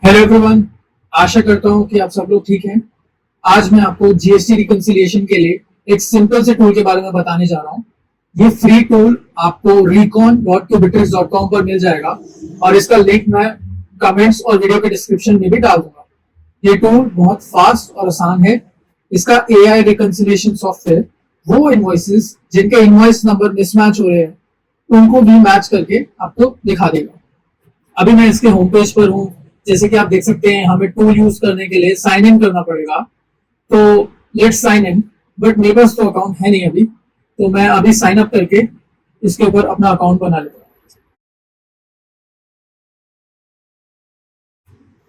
Hello everyone. आशा करता हूं कि आप सब लोग ठीक हैं। आज मैं आपको जीएसटी रिकंसिलिएशन के लिए एक सिंपल से टूल के बारे में बताने जा रहा हूं। ये फ्री टूल आपको recon.kubitrix.com पर मिल जाएगा और इसका लिंक मैं कमेंट्स और वीडियो के डिस्क्रिप्शन में भी डाल दूंगा। ये टूल बहुत फास्ट और आसान है। इसका एआई रिकंसिलिएशन सॉफ्टवेयर वो इनवॉइसेस जिनके इनवॉइस नंबर मिसमैच हो रहे हैं उनको भी मैच करके आपको दिखा देगा। अभी मैं इसके होम पेज पर हूँ। जैसे कि आप देख सकते हैं, हमें टूल यूज करने के लिए साइन इन करना पड़ेगा। तो लेट्स साइन इन, बट मेरे पास तो अकाउंट है नहीं अभी, तो मैं अभी साइन अप करके इसके ऊपर अपना अकाउंट बना लेता हूँ।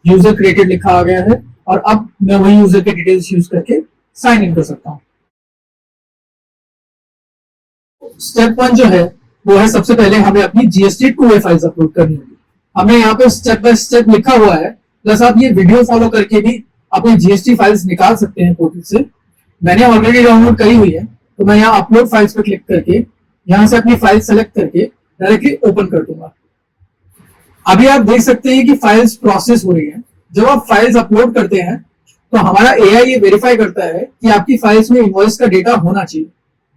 यूजर क्रिएटेड लिखा आ गया है और अब मैं वही यूजर के डिटेल्स यूज करके साइन इन कर सकता हूँ। स्टेप 1 जो है वो है, सबसे पहले हमें अपनी जीएसटी 2A फाइल्स अपलोड करनी होगी। हमने यहाँ पे स्टेप बाय स्टेप लिखा हुआ है, प्लस आप ये वीडियो फॉलो करके भी अपनी जीएसटी फाइल्स निकाल सकते हैं पोर्टल से। मैंने ऑलरेडी डाउनलोड करी हुई है, तो मैं यहाँ अपलोड फाइल्स पे क्लिक करके यहाँ से अपनी फाइल सेलेक्ट करके डायरेक्टली ओपन कर दूंगा। अभी आप देख सकते हैं कि फाइल्स प्रोसेस हो रही है। जब आप फाइल्स अपलोड करते हैं तो हमारा एआई ये वेरीफाई करता है कि आपकी फाइल्स में इनवॉइस का डेटा होना चाहिए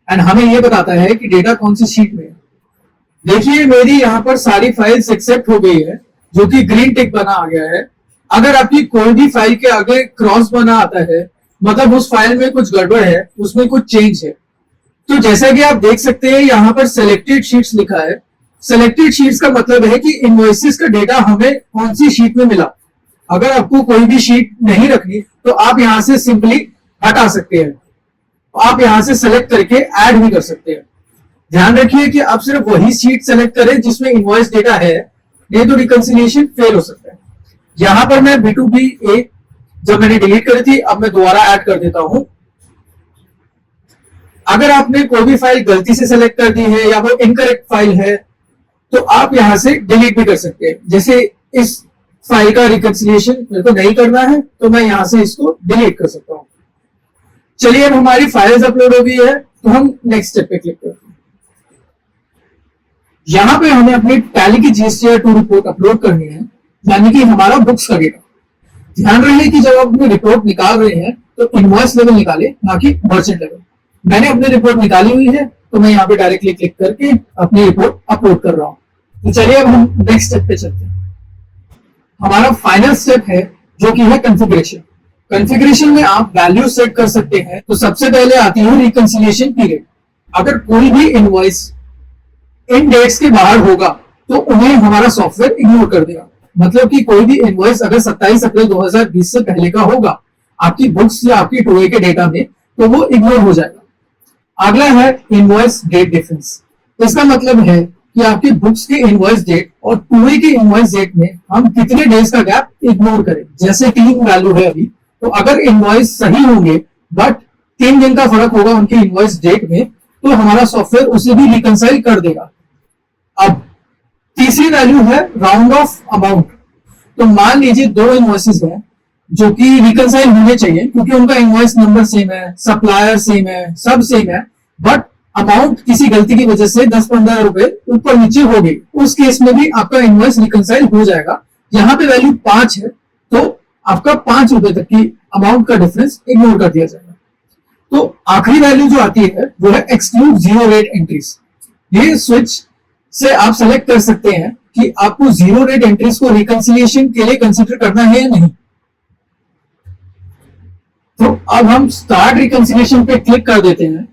एंड हमें ये बताता है कि डेटा कौन सी शीट में है। देखिए, मेरी यहाँ पर सारी फाइल्स एक्सेप्ट हो गई है, जो कि ग्रीन टिक बना आ गया है। अगर आपकी कोई भी फाइल के आगे क्रॉस बना आता है, मतलब उस फाइल में कुछ गड़बड़ है, उसमें कुछ चेंज है। तो जैसा कि आप देख सकते हैं, यहाँ पर सिलेक्टेड शीट्स लिखा है। सिलेक्टेड शीट्स का मतलब है कि इनवॉइसेस का डेटा हमें कौन सी शीट में मिला। अगर आपको कोई भी शीट नहीं रखनी तो आप यहाँ से सिंपली हटा सकते हैं। आप यहाँ से सेलेक्ट करके ऐड भी कर सकते हैं। ध्यान रखिए कि आप सिर्फ वही शीट सेलेक्ट करें जिसमें इनवॉइस डेटा है, नहीं तो रिकंसिलिएशन फेल हो सकता है। यहां पर मैं B2BA जब मैंने डिलीट करी थी, अब मैं दोबारा ऐड कर देता हूं। अगर आपने कोई भी फाइल गलती से सेलेक्ट कर दी है या वो इनकरेक्ट फाइल है, तो आप यहां से डिलीट भी कर सकते हैं। जैसे इस फाइल का रिकंसिलिएशन मेरे को नहीं करना है, तो मैं यहां से इसको डिलीट कर सकता हूं। चलिए, अब हमारी फाइल्स अपलोड हो गई है, तो हम नेक्स्ट स्टेप पे क्लिक करते हैं। यहां पे हमें अपनी टैली की GSTR2 रिपोर्ट अपलोड करनी है, यानी कि हमारा बुक्स का डेटा। ध्यान रहे कि जब आप अपनी रिपोर्ट निकाल रहे हैं तो इनवॉइस लेवल निकाले, ना कि मर्चेंट लेवल। मैंने अपनी रिपोर्ट निकाली हुई है, तो मैं यहाँ पे डायरेक्टली क्लिक करके अपनी रिपोर्ट अपलोड कर रहा हूँ। तो चलिए, अब हम नेक्स्ट स्टेप पे चलते हैं। हमारा फाइनल स्टेप है, जो कि है कॉन्फ़िगरेशन। कॉन्फ़िगरेशन में आप वैल्यू सेट कर सकते हैं। तो सबसे पहले आती है रिकंसिलिएशन पीरियड। अगर कोई भी इनवॉइस इन डेट्स के बाहर होगा तो उन्हें हमारा सॉफ्टवेयर इग्नोर कर देगा। मतलब कि कोई भी इनवॉइस अगर 27 अप्रैल 2020 से पहले का होगा आपकी बुक्स या आपकी 2A के डेटा में, तो वो इग्नोर हो जाएगा। अगला है इनवॉइस डेट डिफरेंस। इसका मतलब है कि आपकी बुक्स के इनवॉइस डेट और 2A के इनवॉइस डेट में हम कितने डेज का गैप इग्नोर करें। जैसे 3 वैल्यू है अभी, तो अगर इनवॉइस सही होंगे बट 3 दिन का फर्क होगा उनके इनवॉइस डेट में, तो हमारा सॉफ्टवेयर उसे भी रिकंसाइल कर देगा। अब तीसरी वैल्यू है राउंड ऑफ अमाउंट। तो मान लीजिए 2 इनवॉइसेस हैं जो कि रिकंसाइल होने चाहिए, क्योंकि उनका इनवॉइस नंबर सेम है, सप्लायर सेम है, सब सेम है, बट अमाउंट किसी गलती की वजह से 10-15 रुपए ऊपर नीचे हो गई। उस केस में भी आपका इनवॉइस रिकंसाइल हो जाएगा। यहाँ पे वैल्यू 5 है, तो आपका 5 रुपए तक की अमाउंट का डिफरेंस इग्नोर कर दिया जाएगा। तो आखिरी वैल्यू जो आती है वो है एक्सक्लूड जीरो रेट एंट्रीज। ये स्विच से आप सेलेक्ट कर सकते हैं कि आपको जीरो रेट एंट्रीज को रिकंसिलिएशन के लिए कंसीडर करना है या नहीं। तो अब हम स्टार्ट रिकंसिलिएशन पे क्लिक कर देते हैं।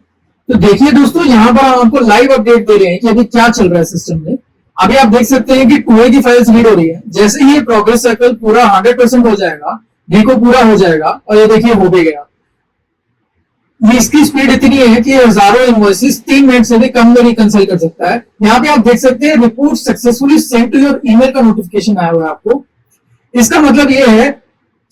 तो देखिए दोस्तों, यहाँ पर हम आपको लाइव अपडेट दे रहे हैं कि अभी क्या चल रहा है सिस्टम में। अभी आप देख सकते हैं कि 2A की फाइल्स रीड हो रही है। जैसे ही ये प्रोग्रेस सर्कल पूरा 100% हो जाएगा, देखो पूरा हो जाएगा, और ये देखिए हो भी गया। इसकी स्पीड इतनी है कि हजारों इनवॉइसेस 3 मिनट से भी कम में रिकंसाइल कर सकता है। यहाँ पे आप देख सकते हैं report successfully send to your email का नोटिफिकेशन आया हुआ है आपको। इसका मतलब ये है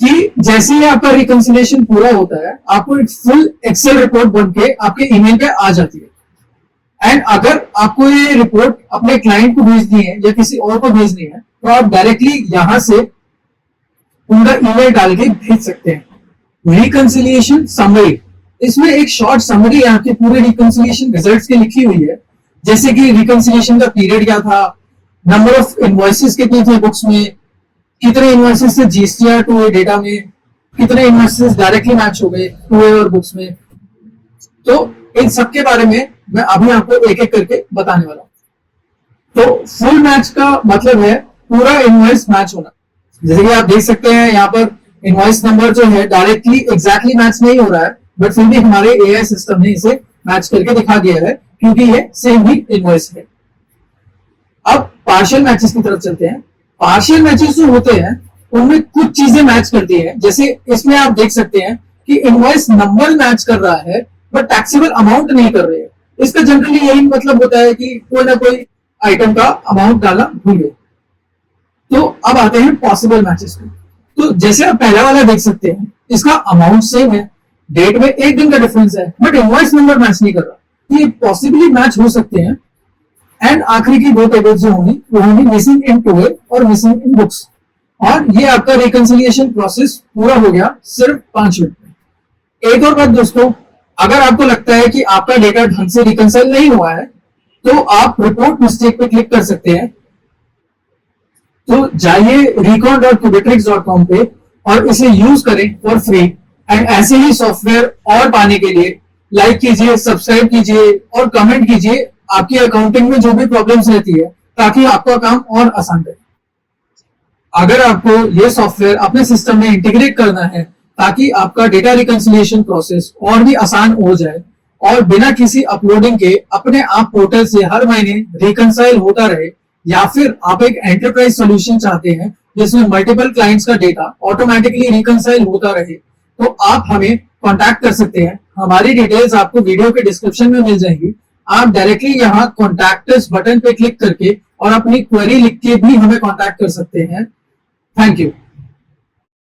कि जैसे ही आपका रिकंसिलिएशन पूरा होता है, आपको एक फुल एक्सेल रिपोर्ट बन के आपके ईमेल पे आ जाती है। एंड अगर आपको ये रिपोर्ट अपने क्लाइंट को भेजनी है या किसी और को भेजनी है, तो आप डायरेक्टली यहां से उनका ईमेल डाल के भेज सकते हैं। रिकंसिलिएशन समरी, इसमें एक शॉर्ट समरी आपके पूरे रिकंसिलिएशन रिजल्ट्स की लिखी हुई है। जैसे कि रिकंसिलिएशन का पीरियड क्या था, नंबर ऑफ इनवॉइसेस कितने थे बुक्स में, कितने इन्वॉइसेस से जीएसटीआर टू ए डेटा में, कितने इन्वॉइसेस डायरेक्टली मैच हो गए टू ए और बुक्स में। तो इन सब के बारे में मैं अभी आपको एक एक करके बताने वाला हूं। तो फुल मैच का मतलब है पूरा इनवॉइस मैच होना। जैसे कि आप देख सकते हैं यहाँ पर इनवॉइस नंबर जो है डायरेक्टली एग्जैक्टली मैच नहीं हो रहा है, बट फिर भी हमारे एआई सिस्टम ने इसे मैच करके दिखा दिया है क्योंकि ये सेम ही इनवॉइस है। अब पार्शियल मैचेस की तरफ चलते हैं। पार्शियल मैचेस जो होते हैं उनमें कुछ चीजें मैच करती हैं। जैसे इसमें आप देख सकते हैं कि इनवॉइस नंबर मैच कर रहा है बट टैक्सेबल अमाउंट नहीं कर रहे हैं। इसका जनरली यही मतलब होता है कि कोई ना कोई आइटम का अमाउंट डाला भूल गए। तो अब आते हैं पॉसिबल मैचेस को। तो जैसे आप पहला वाला देख सकते हैं, इसका अमाउंट सेम है, डेट में 1 दिन का डिफरेंस है, बट इनवॉइस नंबर मैच नहीं कर रहा। ये पॉसिबली मैच हो सकते हैं। एंड आखिरी की 2 टेबल्स जो होंगी वो होंगी मिसिंग इन टूए और मिसिंग इन बुक्स। और ये आपका रिकंसिलिएशन प्रोसेस पूरा हो गया सिर्फ 5 मिनट में। एक और बात दोस्तों, अगर आपको लगता है कि आपका डेटा ढंग से रिकंसाइल नहीं हुआ है तो आप रिपोर्ट मिस्टेक पे क्लिक कर सकते हैं। तो जाइए recon.kubitrix.com पे और इसे यूज करें फॉर फ्री। एंड ऐसे ही सॉफ्टवेयर और पाने के लिए लाइक कीजिए, सब्सक्राइब कीजिए और कमेंट कीजिए आपकी अकाउंटिंग में जो भी प्रॉब्लम्स रहती है, ताकि आपका काम और आसान रहे। अगर आपको ये सॉफ्टवेयर अपने सिस्टम में इंटीग्रेट करना है ताकि आपका डेटा रिकंसिलिएशन प्रोसेस और भी आसान हो जाए और बिना किसी अपलोडिंग के अपने आप पोर्टल से हर महीने रिकंसाइल होता रहे, या फिर आप एक एंटरप्राइज सॉल्यूशन चाहते हैं जिसमें मल्टीपल क्लाइंट्स का डेटा ऑटोमेटिकली रिकंसाइल होता रहे, तो आप हमें कांटेक्ट कर सकते हैं। हमारी डिटेल्स आपको वीडियो के डिस्क्रिप्शन में मिल जाएंगी। आप डायरेक्टली यहाँ कॉन्टैक्ट अस बटन पे क्लिक करके और अपनी क्वेरी लिख के भी हमें कांटेक्ट कर सकते हैं। Thank you.